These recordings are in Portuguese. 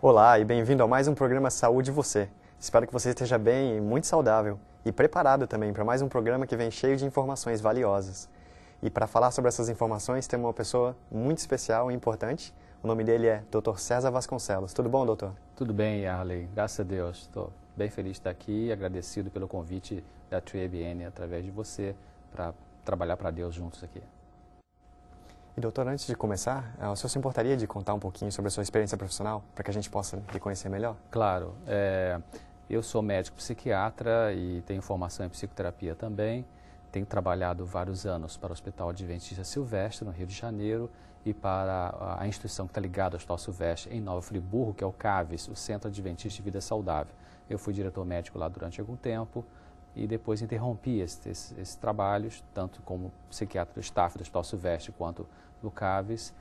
Olá e bem-vindo a mais um programa Saúde Você. Espero que você esteja bem e muito saudável e preparado também para mais um programa que vem cheio de informações valiosas. E para falar sobre essas informações, temos uma pessoa muito especial e importante. O nome dele é Dr. César Vasconcelos. Tudo bom, doutor? Tudo bem, Arley. Graças a Deus. Estou bem feliz de estar aqui e agradecido pelo convite da TreeABN através de você para trabalhar para Deus juntos aqui. E doutor, antes de começar, o senhor se importaria de contar um pouquinho sobre a sua experiência profissional para que a gente possa lhe conhecer melhor? Claro. Eu sou médico psiquiatra e tenho formação em psicoterapia também. Tenho trabalhado vários anos para o Hospital Adventista Silvestre, no Rio de Janeiro, e para a instituição que está ligada ao Hospital Silvestre, em Nova Friburgo, que é o CAVES, o Centro Adventista de Vida Saudável. Eu fui diretor médico lá durante algum tempo e depois interrompi esses trabalhos, tanto como psiquiatra do staff do Hospital Silvestre quanto do CAVES,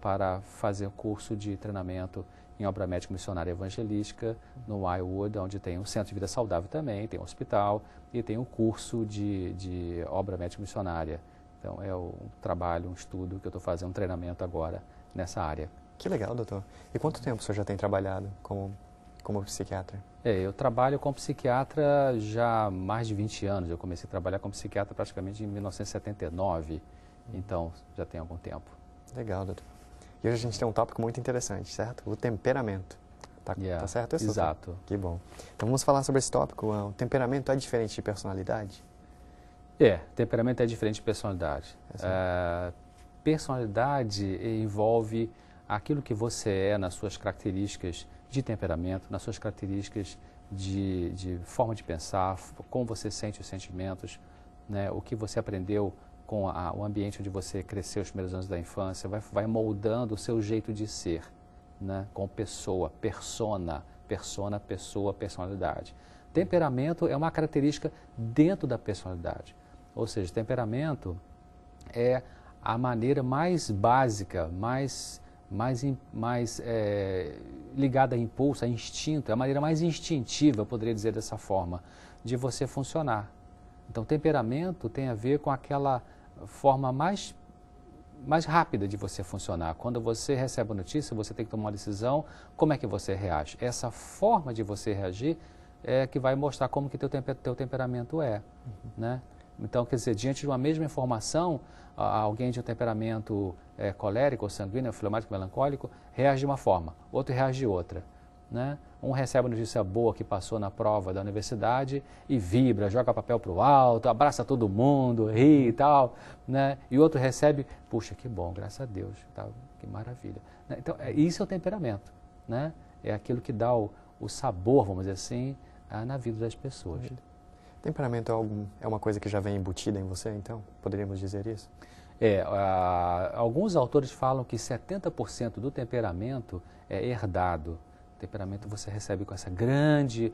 para fazer curso de treinamento em obra médica missionária evangelística no Wildwood, onde tem um centro de vida saudável também, tem um hospital e tem um curso de obra médica missionária. Então é um trabalho, um estudo que eu estou fazendo, um treinamento agora nessa área. Que legal, doutor. E quanto tempo o senhor já tem trabalhado como psiquiatra? Eu trabalho como psiquiatra já há mais de 20 anos. Eu comecei a trabalhar como psiquiatra praticamente em 1979, então já tem algum tempo. Legal, doutor. E hoje a gente tem um tópico muito interessante, certo? O temperamento. Tá certo isso? Exato. Doutor? Que bom. Então vamos falar sobre esse tópico. O temperamento é diferente de personalidade? Temperamento é diferente de personalidade. Personalidade envolve aquilo que você é nas suas características de temperamento, nas suas características de forma de pensar, como você sente os sentimentos, né, o que você aprendeu com o ambiente onde você cresceu os primeiros anos da infância, vai moldando o seu jeito de ser, né, com pessoa, pessoa, personalidade. Temperamento é uma característica dentro da personalidade. Ou seja, temperamento é a maneira mais básica, mais ligada a impulso, a instinto, é a maneira mais instintiva, eu poderia dizer dessa forma, de você funcionar. Então, temperamento tem a ver com aquela forma mais rápida de você funcionar. Quando você recebe a notícia, você tem que tomar uma decisão, como é que você reage? Essa forma de você reagir é que vai mostrar como que teu temperamento é, né? Então, quer dizer, diante de uma mesma informação, alguém de um temperamento colérico, ou sanguíneo, fleumático, melancólico, reage de uma forma, outro reage de outra, né? Um recebe a notícia boa que passou na prova da universidade e vibra, joga papel para o alto, abraça todo mundo, ri e tal, né? E o outro recebe, puxa, que bom, graças a Deus, tá, que maravilha. Então, isso é o temperamento, né? É aquilo que dá o sabor, vamos dizer assim, na vida das pessoas. Temperamento é uma coisa que já vem embutida em você, então? Poderíamos dizer isso? Alguns autores falam que 70% do temperamento é herdado. O temperamento você recebe com essa grande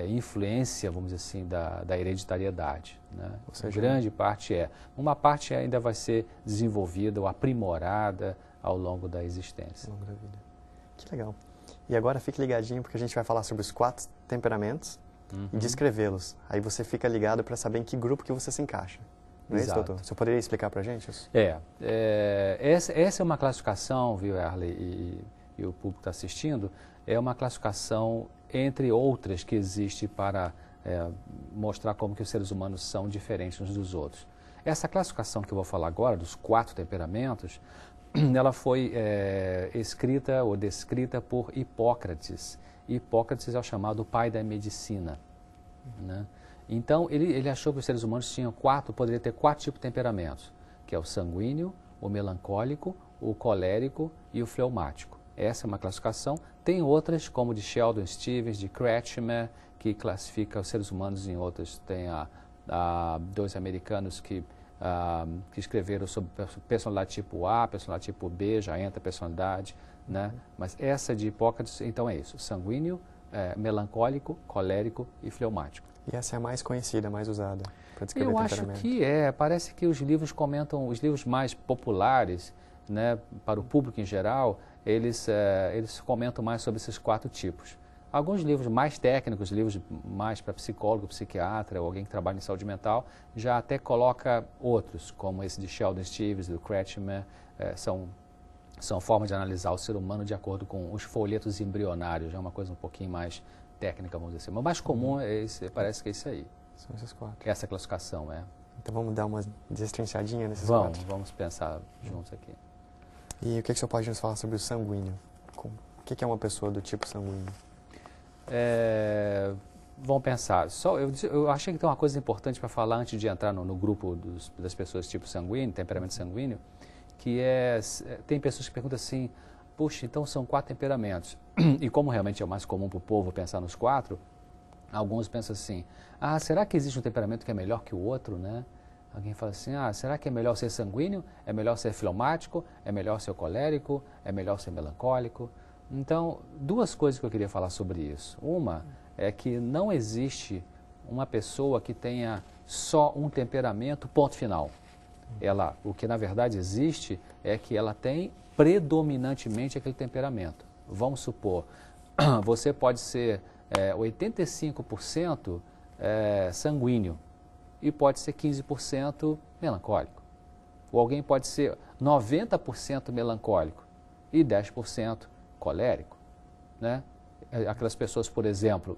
influência, vamos dizer assim, da hereditariedade, né? Ou seja, grande parte uma parte ainda vai ser desenvolvida ou aprimorada ao longo da existência. Ao longo da vida. Que legal. E agora fique ligadinho porque a gente vai falar sobre os 4 temperamentos e descrevê-los. Aí você fica ligado para saber em que grupo que você se encaixa. Não é isso, doutor? Você poderia explicar para a gente isso? Essa é uma classificação, viu, Arley, e o público está assistindo, é uma classificação, entre outras, que existe para mostrar como que os seres humanos são diferentes uns dos outros. Essa classificação que eu vou falar agora, dos 4 temperamentos, ela foi escrita ou descrita por Hipócrates. Hipócrates é o chamado pai da medicina, né? Então, ele achou que os seres humanos poderiam ter 4 tipos de temperamentos, que é o sanguíneo, o melancólico, o colérico e o fleumático. Essa é uma classificação. Tem outras, como de Sheldon Stevens, de Kretschmer, que classifica os seres humanos em outras. Tem 2 americanos que escreveram sobre personalidade tipo A, personalidade tipo B, já entra personalidade, né? Mas essa de Hipócrates, então é isso, sanguíneo, melancólico, colérico e fleumático. E essa é a mais conhecida, a mais usada para descrever temperamento? Eu acho que parece que os livros comentam, os livros mais populares, né, para o público em geral, eles comentam mais sobre esses 4 tipos. Alguns livros mais técnicos, livros mais para psicólogo, psiquiatra ou alguém que trabalha em saúde mental, já até coloca outros, como esse de Sheldon Stevens, do Kretschmer, são são formas de analisar o ser humano de acordo com os folhetos embrionários, já é uma coisa um pouquinho mais técnica, vamos dizer assim. Mas o mais comum é esse, parece que é esse aí. São esses 4. Essa classificação, é. Então vamos dar uma destrinchadinha nesses 4. Vamos pensar juntos aqui. E o que o senhor pode nos falar sobre o sanguíneo? O que é uma pessoa do tipo sanguíneo? Vamos pensar. Eu achei que tem uma coisa importante para falar antes de entrar no grupo das pessoas tipo sanguíneo, temperamento sanguíneo, que tem pessoas que perguntam assim, puxa, então são 4 temperamentos. E como realmente é o mais comum para o povo pensar nos 4, alguns pensam assim, será que existe um temperamento que é melhor que o outro, né? Alguém fala assim, será que é melhor ser sanguíneo? É melhor ser fleumático? É melhor ser colérico? É melhor ser melancólico? Então, 2 coisas que eu queria falar sobre isso. Uma é que não existe uma pessoa que tenha só um temperamento, ponto final. O que na verdade existe é que ela tem predominantemente aquele temperamento. Vamos supor, você pode ser 85% sanguíneo e pode ser 15% melancólico. Ou alguém pode ser 90% melancólico e 10% colérico, né? Aquelas pessoas, por exemplo,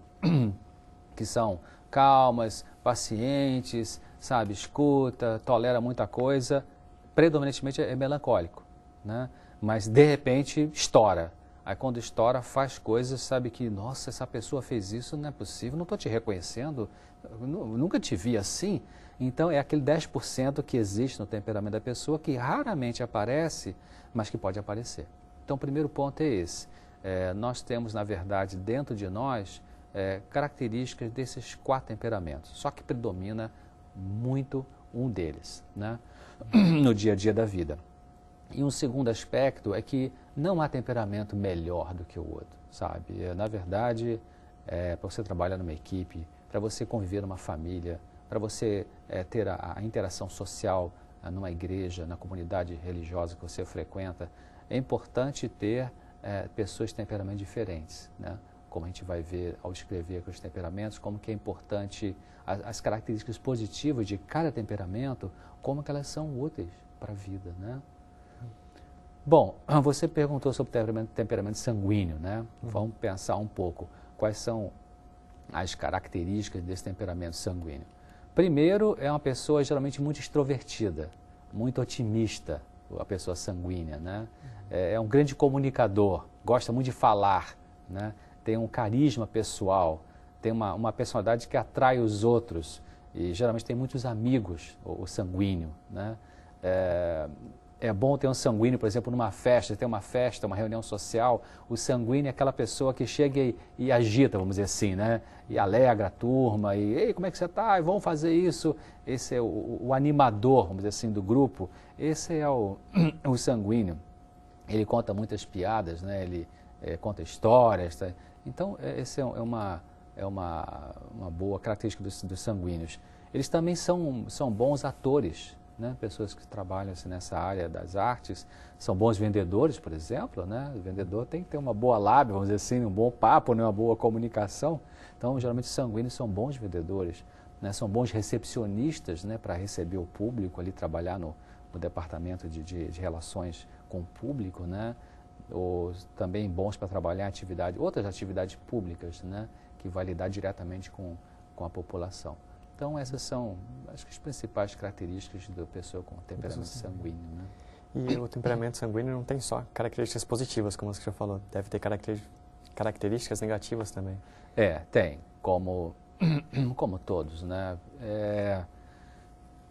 que são calmas, pacientes, sabe, escuta, tolera muita coisa, predominantemente é melancólico, né? Mas de repente estoura. Aí quando estoura faz coisas, sabe que, nossa, essa pessoa fez isso, não é possível, não estou te reconhecendo, nunca te vi assim. Então é aquele 10% que existe no temperamento da pessoa que raramente aparece, mas que pode aparecer. Então o primeiro ponto é esse. Nós temos, na verdade, dentro de nós, características desses 4 temperamentos, só que predomina muito um deles, né? No dia a dia da vida. E um segundo aspecto é que não há temperamento melhor do que o outro, sabe? Na verdade, para você trabalhar numa equipe, para você conviver numa família, para você ter a interação social numa igreja, na comunidade religiosa que você frequenta, é importante ter pessoas de temperamentos diferentes, né? Como a gente vai ver ao escrever aqui os temperamentos, como que é importante as características positivas de cada temperamento, como que elas são úteis para a vida, né? Bom, você perguntou sobre temperamento sanguíneo, né? Vamos pensar um pouco quais são as características desse temperamento sanguíneo. Primeiro, é uma pessoa geralmente muito extrovertida, muito otimista, a pessoa sanguínea, né? É um grande comunicador, gosta muito de falar, né? Tem um carisma pessoal, tem uma personalidade que atrai os outros e geralmente tem muitos amigos, o sanguíneo, né? É bom ter um sanguíneo, por exemplo, numa festa, tem uma festa, uma reunião social, o sanguíneo é aquela pessoa que chega e agita, vamos dizer assim, né? E alegra a turma, ei, como é que você está? Vamos fazer isso. Esse é o animador, vamos dizer assim, do grupo. Esse é o sanguíneo. Ele conta muitas piadas, né? Ele conta histórias. Tá? Então, essa é uma boa característica dos sanguíneos. Eles também são bons atores, né? Pessoas que trabalham assim, nessa área das artes, são bons vendedores, por exemplo, né? O vendedor tem que ter uma boa lábia, vamos dizer assim, um bom papo, né? Uma boa comunicação. Então, geralmente, os sanguíneos são bons vendedores, né? São bons recepcionistas, né? Para receber o público, ali trabalhar no departamento de relações com o público, né? Ou também bons para trabalhar outras atividades públicas, né? Que vai lidar diretamente com a população. Então, essas são, acho que, as principais características da pessoa com temperamento sanguíneo, né? E o temperamento sanguíneo não tem só características positivas, como você já falou, deve ter características negativas também. Tem, como todos, né?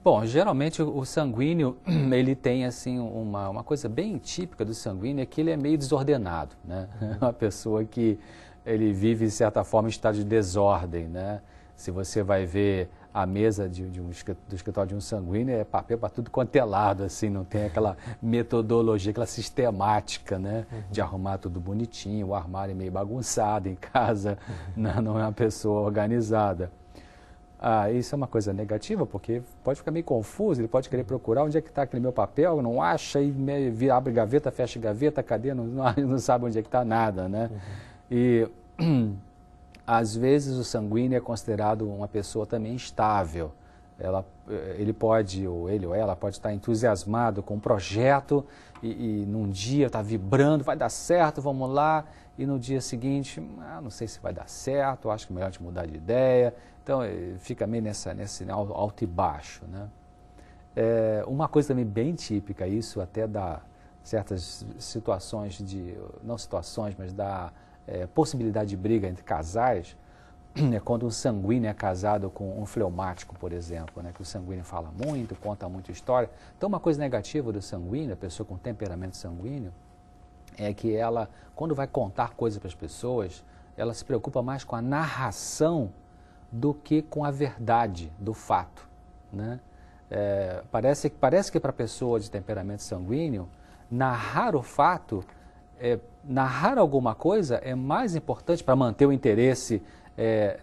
Bom, geralmente o sanguíneo, ele tem assim uma coisa bem típica do sanguíneo, é que ele é meio desordenado, né? Uma pessoa que ele vive, de certa forma, em estado de desordem, né? Se você vai ver a mesa do escritório de um sanguíneo, é papel para tudo quanto é lado, assim, não tem aquela metodologia, aquela sistemática, né? De arrumar tudo bonitinho, o armário é meio bagunçado em casa, não é uma pessoa organizada. Isso é uma coisa negativa, porque pode ficar meio confuso, ele pode querer procurar onde é que está aquele meu papel, não acha, e abre gaveta, fecha gaveta, cadê? Não sabe onde é que está nada, né? E às vezes o sanguíneo é considerado uma pessoa também instável, Ele pode, ou ele ou ela pode estar entusiasmado com um projeto e num dia está vibrando, vai dar certo, vamos lá, e no dia seguinte, não sei se vai dar certo, acho que é melhor te mudar de ideia. Então, fica meio nesse alto e baixo, né? Uma coisa também bem típica, isso até dá certas situações não situações, mas dá possibilidade de briga entre casais, é quando um sanguíneo é casado com um fleumático, por exemplo, né? Que o sanguíneo fala muito, conta muita história. Então, uma coisa negativa do sanguíneo, a pessoa com temperamento sanguíneo, é que ela, quando vai contar coisas para as pessoas, ela se preocupa mais com a narração do que com a verdade do fato, né? Parece que para a pessoa de temperamento sanguíneo, narrar o fato, narrar alguma coisa é mais importante para manter o interesse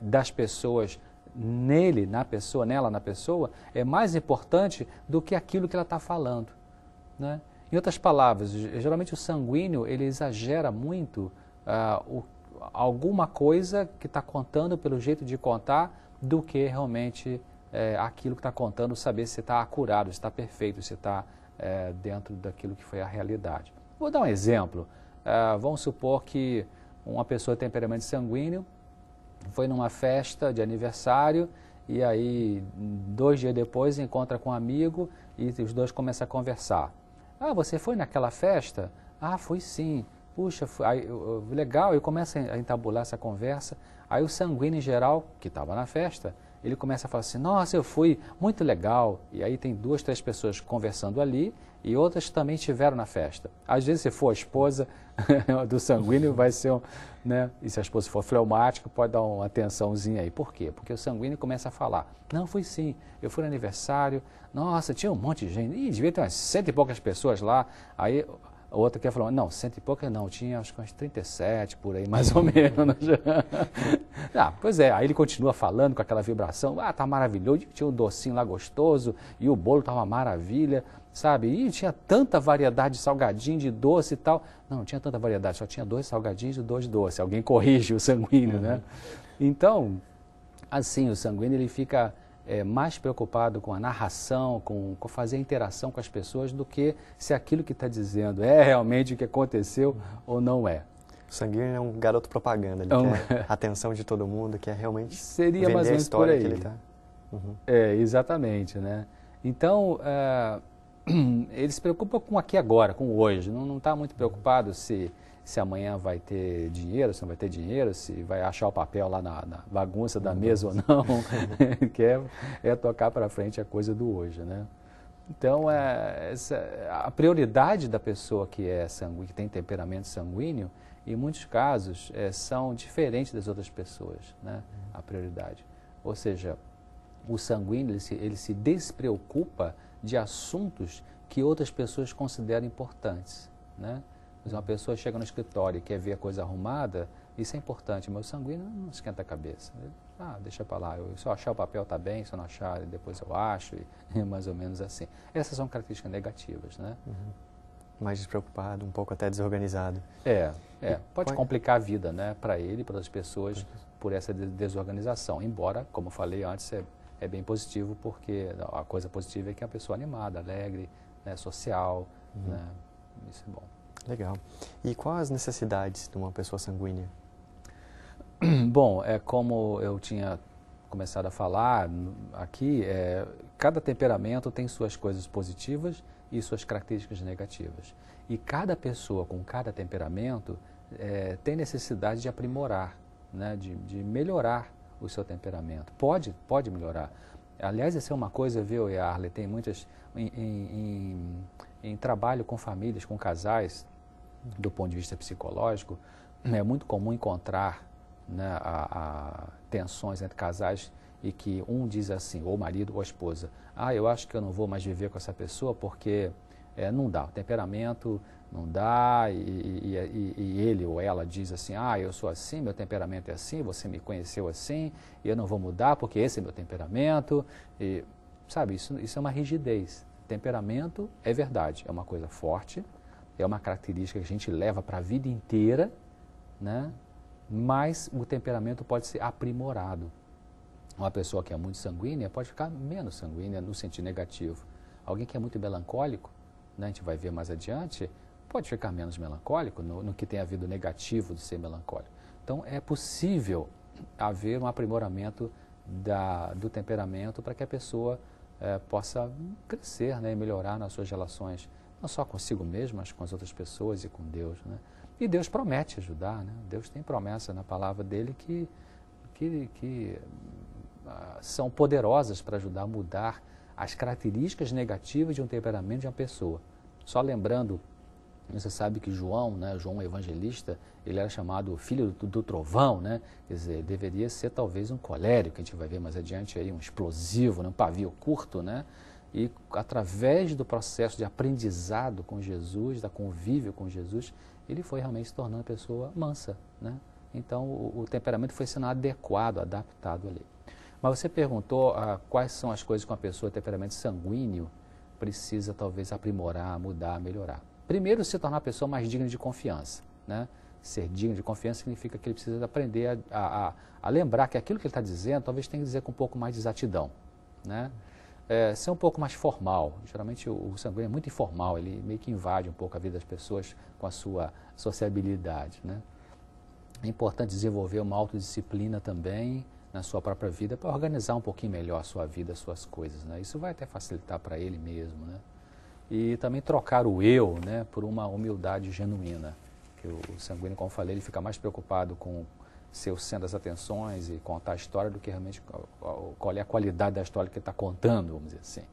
das pessoas nele, na pessoa, nela, na pessoa, é mais importante do que aquilo que ela está falando, né? Em outras palavras, geralmente o sanguíneo, ele exagera muito alguma coisa que está contando pelo jeito de contar do que realmente aquilo que está contando, saber se está acurado, se está perfeito, se está dentro daquilo que foi a realidade. Vou dar um exemplo. Vamos supor que uma pessoa de temperamento sanguíneo foi numa festa de aniversário e aí 2 dias depois encontra com um amigo e os dois começam a conversar. Você foi naquela festa? Fui sim. Puxa, legal. E começa a entabular essa conversa. Aí o sanguíneo em geral, que estava na festa, ele começa a falar assim, nossa, eu fui, muito legal. E aí tem 2, 3 pessoas conversando ali e outras também estiveram na festa. Às vezes, se for a esposa do sanguíneo, vai ser né? E se a esposa for fleumática, pode dar uma atençãozinha aí. Por quê? Porque o sanguíneo começa a falar, não, fui sim, eu fui no aniversário, nossa, tinha um monte de gente, devia ter umas 100 e poucas pessoas lá. Aí a outra quer falar, não, 100 e poucas não, tinha acho que umas 37 por aí, mais ou menos. Pois é, aí ele continua falando com aquela vibração, tá maravilhoso, tinha um docinho lá gostoso, e o bolo estava uma maravilha, sabe? E tinha tanta variedade de salgadinho, de doce e tal. Não tinha tanta variedade, só tinha 2 salgadinhos e 2 doces. Alguém corrige o sanguíneo, né? Então, assim, o sanguíneo ele fica mais preocupado com a narração, com fazer a interação com as pessoas do que se aquilo que está dizendo é realmente o que aconteceu ou não é. O sanguíneo é um garoto propaganda, ele quer a atenção de todo mundo, quer realmente seria mais ou menos por aí. Que ele está. Exatamente, né? Então, ele se preocupa com aqui agora, com hoje, não está muito preocupado se amanhã vai ter dinheiro, se não vai ter dinheiro, se vai achar o papel lá na bagunça da mesa ou não. Quer tocar para frente a coisa do hoje, né? Então, a prioridade da pessoa que que tem temperamento sanguíneo, em muitos casos, são diferentes das outras pessoas, né? A prioridade. Ou seja, o sanguíneo ele se despreocupa de assuntos que outras pessoas consideram importantes, né? Mas uma pessoa chega no escritório e quer ver a coisa arrumada, isso é importante, mas o sanguíneo não esquenta a cabeça. Deixa para lá, se eu achar o papel está bem, se eu não achar, depois eu acho, e mais ou menos assim. Essas são características negativas, né? Mais despreocupado, um pouco até desorganizado. Pode complicar a vida, né, para ele e para as pessoas por essa desorganização, embora, como falei antes, é bem positivo, porque a coisa positiva é que é uma pessoa animada, alegre, né, social, né? Isso é bom. Legal. E quais as necessidades de uma pessoa sanguínea? Bom, como eu tinha começado a falar aqui, cada temperamento tem suas coisas positivas e suas características negativas. E cada pessoa com cada temperamento tem necessidade de aprimorar, né, de melhorar o seu temperamento. Pode melhorar. Aliás, essa é uma coisa, viu, Yarley, tem muitas... Em trabalho com famílias, com casais, do ponto de vista psicológico, é muito comum encontrar, né, tensões entre casais e que um diz assim, ou o marido ou a esposa, eu acho que eu não vou mais viver com essa pessoa porque não dá, o temperamento não dá, e ele ou ela diz assim, eu sou assim, meu temperamento é assim, você me conheceu assim, e eu não vou mudar porque esse é meu temperamento, e, sabe, isso é uma rigidez. Temperamento é verdade, é uma coisa forte, é uma característica que a gente leva para a vida inteira, né? Mas o temperamento pode ser aprimorado. Uma pessoa que é muito sanguínea pode ficar menos sanguínea no sentido negativo. Alguém que é muito melancólico, né, a gente vai ver mais adiante, pode ficar menos melancólico no que tem havido negativo de ser melancólico. Então, é possível haver um aprimoramento do temperamento para que a pessoa possa crescer, né, e melhorar nas suas relações, não só consigo mesmo, mas com as outras pessoas e com Deus, né? E Deus promete ajudar, né? Deus tem promessa na palavra dele que são poderosas para ajudar a mudar as características negativas de um temperamento de uma pessoa. Só lembrando, você sabe que João, né, João Evangelista, ele era chamado filho do trovão, né? Quer dizer, deveria ser talvez um colérico, que a gente vai ver mais adiante aí, um explosivo, né, um pavio curto, né? E através do processo de aprendizado com Jesus, da convívio com Jesus, ele foi realmente se tornando uma pessoa mansa, né? Então, o temperamento foi sendo adequado, adaptado ali. Mas você perguntou quais são as coisas que uma pessoa de temperamento sanguíneo precisa talvez aprimorar, mudar, melhorar. Primeiro, se tornar uma pessoa mais digna de confiança, né? Ser digno de confiança significa que ele precisa aprender a lembrar que aquilo que ele está dizendo, talvez tenha que dizer com um pouco mais de exatidão, né? Ser um pouco mais formal. Geralmente o sanguíneo é muito informal, ele meio que invade um pouco a vida das pessoas com a sua sociabilidade, né? É importante desenvolver uma autodisciplina também na sua própria vida para organizar um pouquinho melhor a sua vida, as suas coisas, né? Isso vai até facilitar para ele mesmo, né? E também trocar o eu, né, por uma humildade genuína. Que o sanguíneo, como eu falei, ele fica mais preocupado com ser o centro das atenções e contar a história do que realmente qual é a qualidade da história que ele está contando, vamos dizer assim.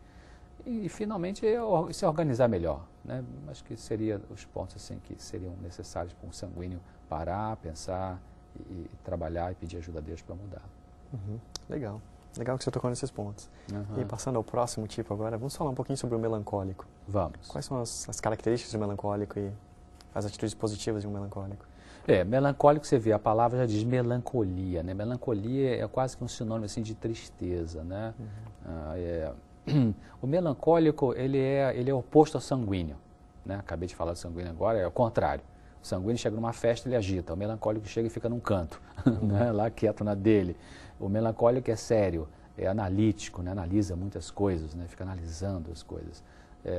E finalmente, se organizar melhor, né? Acho que seriam os pontos assim, que seriam necessários para um sanguíneo parar, pensar e trabalhar e pedir ajuda a Deus para mudar. Uhum. Legal. Legal que você tocou nesses pontos. Uhum. E passando ao próximo tipo agora, vamos falar um pouquinho sobre o melancólico. Vamos. Quais são as características do melancólico e as atitudes positivas de um melancólico? Melancólico, você vê, a palavra já diz melancolia, né? Melancolia é quase que um sinônimo assim, de tristeza, né? Uhum. O melancólico, ele é oposto ao sanguíneo, né? Acabei de falar do sanguíneo agora, é o contrário. O sanguíneo chega numa festa, ele agita. O melancólico chega e fica num canto, né? Lá quieto na dele. O melancólico é sério, é analítico, né? Analisa muitas coisas, né? Fica analisando as coisas.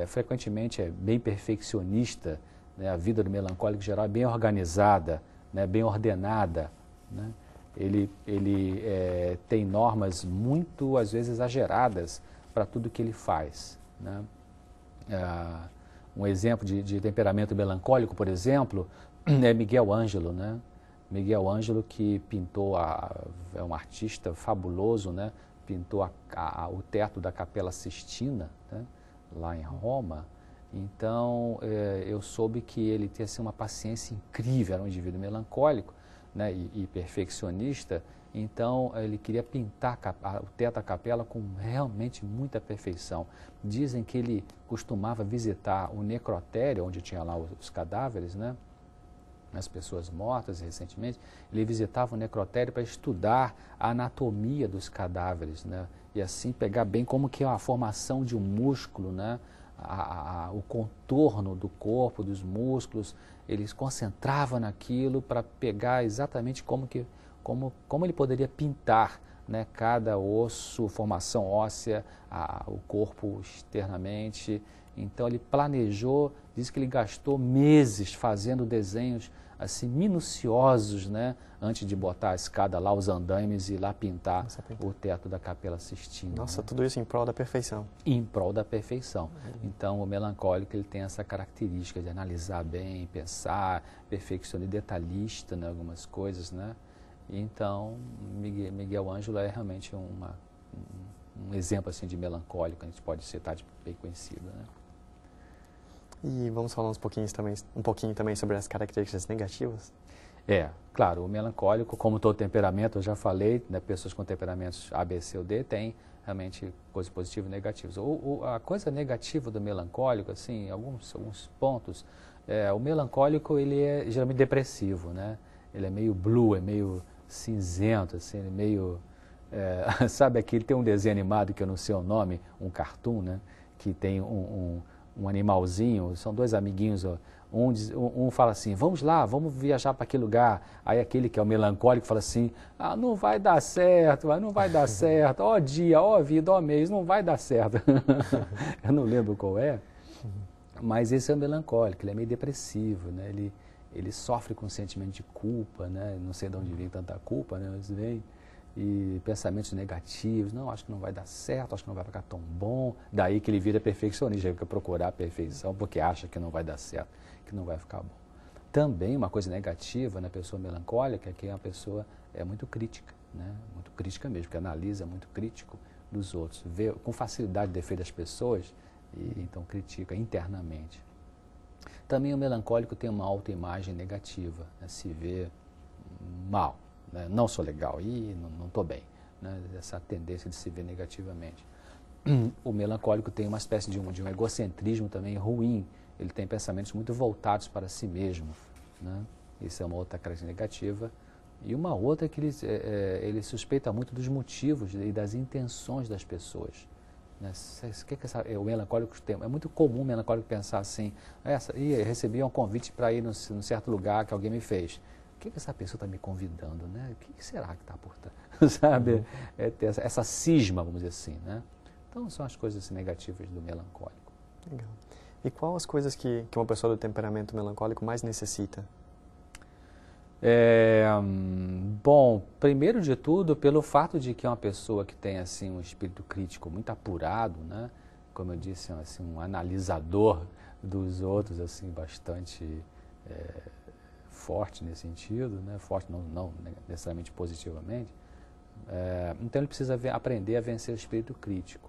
Frequentemente é bem perfeccionista, né? A vida do melancólico em geral é bem organizada, né? Bem ordenada, né? Ele tem normas muito, às vezes, exageradas para tudo que ele faz, né? Um exemplo de temperamento melancólico, por exemplo, é Miguel Ângelo, né? Miguel Ângelo, que pintou, é um artista fabuloso, né? Pintou o teto da Capela Sistina, né? Lá em Roma. Então, eu soube que ele tinha assim, uma paciência incrível, era um indivíduo melancólico, né? E perfeccionista. Então, ele queria pintar o teto da capela com realmente muita perfeição. Dizem que ele costumava visitar o necrotério, onde tinha lá os cadáveres, né? As pessoas mortas recentemente. Ele visitava o necrotério para estudar a anatomia dos cadáveres, né? E assim pegar bem como que é a formação de um músculo, né? O contorno do corpo, dos músculos. Ele se concentrava naquilo para pegar exatamente como ele poderia pintar, né, cada osso, formação óssea, o corpo externamente. Então ele planejou, diz que ele gastou meses fazendo desenhos assim minuciosos, né, antes de botar a escada lá, os andaimes e lá pintar o teto da Capela Sistina. Nossa, né? tudo isso em prol da perfeição. Em prol da perfeição. Então, o melancólico ele tem essa característica de analisar bem, pensar, perfeccionista, detalhista, né, algumas coisas, né? Então, Miguel Ângelo é realmente um exemplo assim, de melancólico, a gente pode citar de bem conhecido, né? E vamos falar um pouquinho também sobre as características negativas? Claro, o melancólico, como todo temperamento, eu já falei, né, pessoas com temperamentos A, B, C ou D têm realmente coisas positivas e negativas. A coisa negativa do melancólico, assim, alguns pontos, o melancólico ele é geralmente depressivo, né? Ele é meio blue, é meio cinzento, assim, ele é meio... sabe aqui, tem um desenho animado que eu não sei o nome, um cartoon, né? Que tem um animalzinho, são dois amiguinhos, Um fala assim, vamos lá, vamos viajar para aquele lugar. Aí aquele que é o melancólico fala assim, ah, não vai dar certo, não vai dar certo. Ó dia, ó vida, ó mês, não vai dar certo. Eu não lembro qual é, mas esse é o melancólico, ele é meio depressivo, né? Ele sofre com um sentimento de culpa, né? Não sei de onde vem tanta culpa, né? Mas vem. E pensamentos negativos, não, acho que não vai dar certo, acho que não vai ficar tão bom. Daí que ele vira perfeccionista, ele quer procurar a perfeição porque acha que não vai dar certo, que não vai ficar bom. Também uma coisa negativa na pessoa melancólica é que a pessoa é muito crítica, né? Muito crítica mesmo, que analisa muito crítico dos outros, vê com facilidade o defeito das pessoas e então critica internamente. Também o melancólico tem uma autoimagem negativa, né? Se vê mal. Né? Não sou legal, não estou bem. Né? Essa tendência de se ver negativamente. O melancólico tem uma espécie de um egocentrismo também ruim. Ele tem pensamentos muito voltados para si mesmo. Né? Isso é uma outra característica negativa. E uma outra é que ele suspeita muito dos motivos e das intenções das pessoas. Né? O melancólico tem, é muito comum o melancólico pensar assim, recebi um convite para ir num certo lugar que alguém me fez. O que essa pessoa está me convidando, né? O que será que está por trás, sabe? É ter essa cisma, vamos dizer assim, né? Então, são as coisas assim, negativas do melancólico. Legal. E quais as coisas que uma pessoa do temperamento melancólico mais necessita? Bom, primeiro de tudo, pelo fato de que é uma pessoa que tem assim, um espírito crítico muito apurado, né? Como eu disse, assim, um analisador dos outros, assim, bastante... forte nesse sentido, né? Forte não necessariamente positivamente, então ele precisa aprender a vencer o espírito crítico.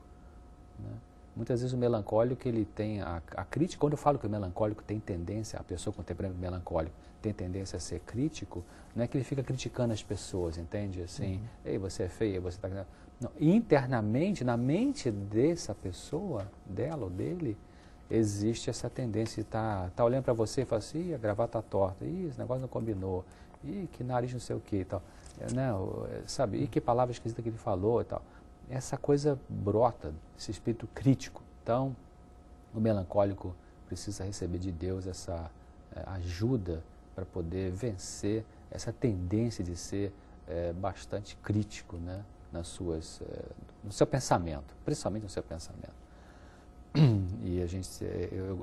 Né? Muitas vezes o melancólico, ele tem a crítica, quando eu falo que o melancólico tem tendência, a pessoa com temperamento melancólico tem tendência a ser crítico, não é que ele fica criticando as pessoas, entende? Assim, ei, você é feia, você está... Não, internamente, na mente dessa pessoa, dela ou dele, existe essa tendência de tá olhando para você e fala assim, a gravata tá torta, esse negócio não combinou, que nariz não sei o que e tal, né? Sabe, que palavra esquisita que ele falou e tal. Essa coisa brota, esse espírito crítico. Então, o melancólico precisa receber de Deus essa ajuda para poder vencer essa tendência de ser bastante crítico, né? No seu pensamento, principalmente no seu pensamento. E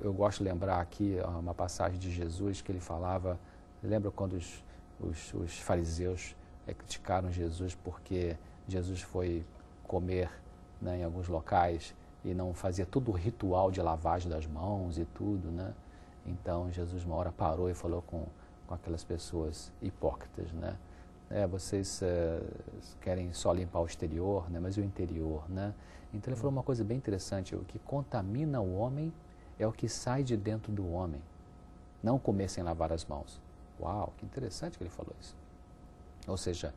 eu gosto de lembrar aqui uma passagem de Jesus que ele falava, lembra quando os fariseus criticaram Jesus porque Jesus foi comer, né, em alguns locais e não fazia todo o ritual de lavagem das mãos e tudo, né? Então Jesus uma hora parou e falou com aquelas pessoas hipócritas, né? Vocês querem só limpar o exterior, né, mas e o interior, né? Então ele falou uma coisa bem interessante, o que contamina o homem é o que sai de dentro do homem, não comer sem lavar as mãos. Uau, que interessante que ele falou isso. Ou seja,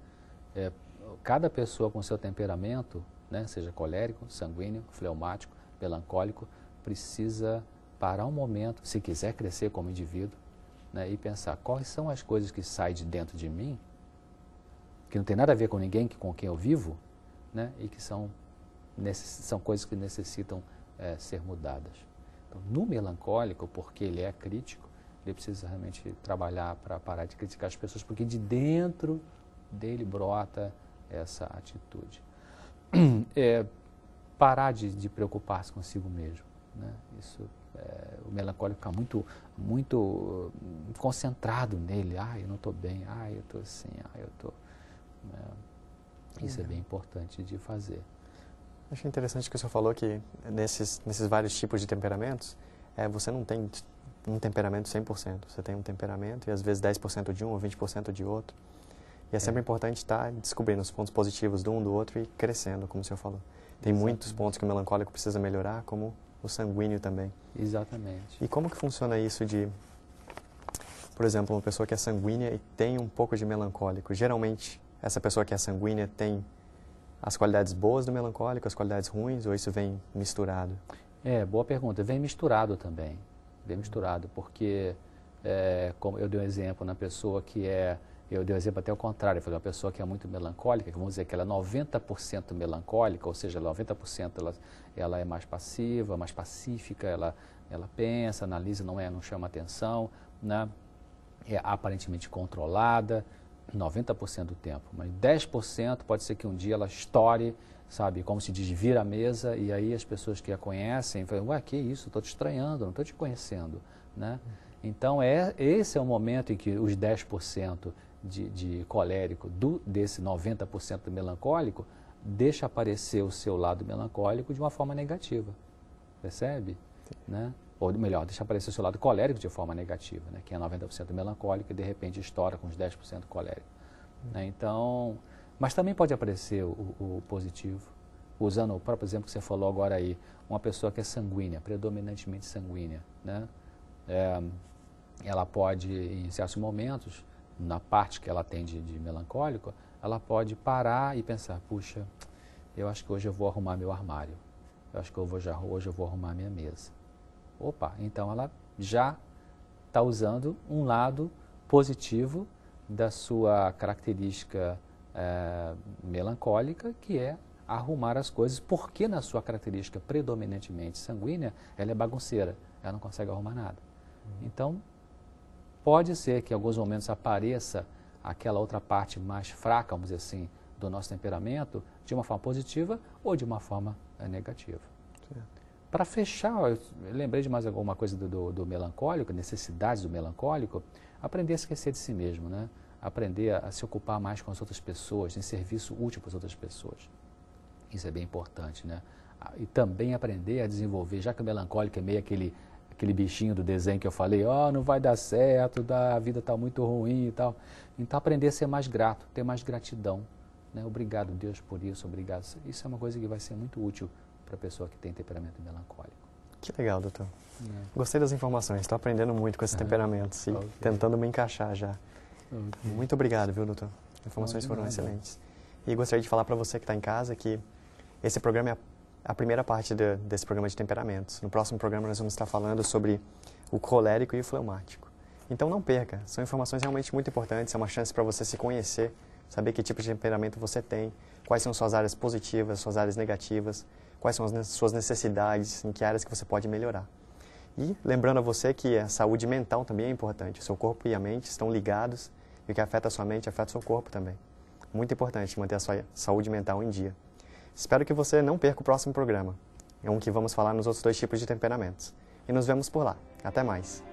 cada pessoa com seu temperamento, né, seja colérico, sanguíneo, fleumático, melancólico, precisa parar um momento, se quiser crescer como indivíduo, né, e pensar quais são as coisas que saem de dentro de mim, que não tem nada a ver com ninguém com quem eu vivo, né, e que são coisas que necessitam ser mudadas. Então, no melancólico, porque ele é crítico, ele precisa realmente trabalhar para parar de criticar as pessoas, porque de dentro dele brota essa atitude. Parar de preocupar-se consigo mesmo, né? Isso, o melancólico fica muito concentrado nele. Eu não estou bem, eu estou assim, eu estou... Isso é bem importante de fazer. Acho interessante que o senhor falou que nesses vários tipos de temperamentos, você não tem um temperamento 100%. Você tem um temperamento e às vezes 10% de um ou 20% de outro. E é sempre importante estar descobrindo os pontos positivos do um do outro e crescendo, como o senhor falou. Tem muitos pontos que o melancólico precisa melhorar, como o sanguíneo também. Exatamente. E como que funciona isso de, por exemplo, uma pessoa que é sanguínea e tem um pouco de melancólico? Geralmente, essa pessoa que é sanguínea tem as qualidades boas do melancólico, as qualidades ruins, ou isso vem misturado? Boa pergunta. Vem misturado também. Vem misturado, porque, como eu dei um exemplo na pessoa que eu dei um exemplo até o contrário, foi uma pessoa que é muito melancólica, que vamos dizer que ela é 90% melancólica, ou seja, 90% ela é mais passiva, mais pacífica, ela Ela pensa, analisa, não chama atenção, né? É aparentemente controlada 90% do tempo, mas 10% pode ser que um dia ela estoure, sabe, como se diz, vira a mesa, e aí as pessoas que a conhecem falam, ué, que isso, estou te estranhando, não estou te conhecendo, né? Então, esse é o momento em que os 10% de colérico desse 90% do melancólico deixa aparecer o seu lado melancólico de uma forma negativa, percebe? Né? Ou melhor, deixa aparecer o seu lado colérico de forma negativa, né? Que é 90% melancólico e de repente estoura com os 10% colérico. Né? Então, mas também pode aparecer o positivo, usando o próprio exemplo que você falou agora aí, uma pessoa que é sanguínea, predominantemente sanguínea, né? Ela pode, em certos momentos, na parte que ela tem de melancólico, ela pode parar e pensar, puxa, eu acho que hoje eu vou arrumar meu armário, eu acho que hoje eu vou arrumar minha mesa. Opa, então ela já está usando um lado positivo da sua característica melancólica, que é arrumar as coisas, porque na sua característica predominantemente sanguínea, ela é bagunceira, ela não consegue arrumar nada. Então, pode ser que em alguns momentos apareça aquela outra parte mais fraca, vamos dizer assim, do nosso temperamento, de uma forma positiva ou de uma forma negativa. Para fechar, eu lembrei de mais alguma coisa do melancólico, necessidades do melancólico, aprender a esquecer de si mesmo, né? Aprender a se ocupar mais com as outras pessoas, em serviço útil para as outras pessoas. Isso é bem importante, né? E também aprender a desenvolver, já que o melancólico é meio aquele bichinho do desenho que eu falei, não vai dar certo, a vida está muito ruim e tal. Então, aprender a ser mais grato, ter mais gratidão, né? Obrigado, Deus, por isso, obrigado. Isso é uma coisa que vai ser muito útil para a pessoa que tem temperamento melancólico. Que legal, doutor. Gostei das informações, estou aprendendo muito com esses temperamentos e tentando me encaixar já. Muito obrigado, viu, doutor? As informações foram excelentes. E gostaria de falar para você que está em casa que esse programa é a primeira parte desse programa de temperamentos. No próximo programa nós vamos estar falando sobre o colérico e o fleumático. Então não perca, são informações realmente muito importantes, é uma chance para você se conhecer, saber que tipo de temperamento você tem, quais são suas áreas positivas, suas áreas negativas, quais são as suas necessidades, em que áreas que você pode melhorar. E lembrando a você que a saúde mental também é importante, o seu corpo e a mente estão ligados e o que afeta a sua mente afeta o seu corpo também. Muito importante manter a sua saúde mental em dia. Espero que você não perca o próximo programa, que vamos falar nos outros 2 tipos de temperamentos. E nos vemos por lá. Até mais!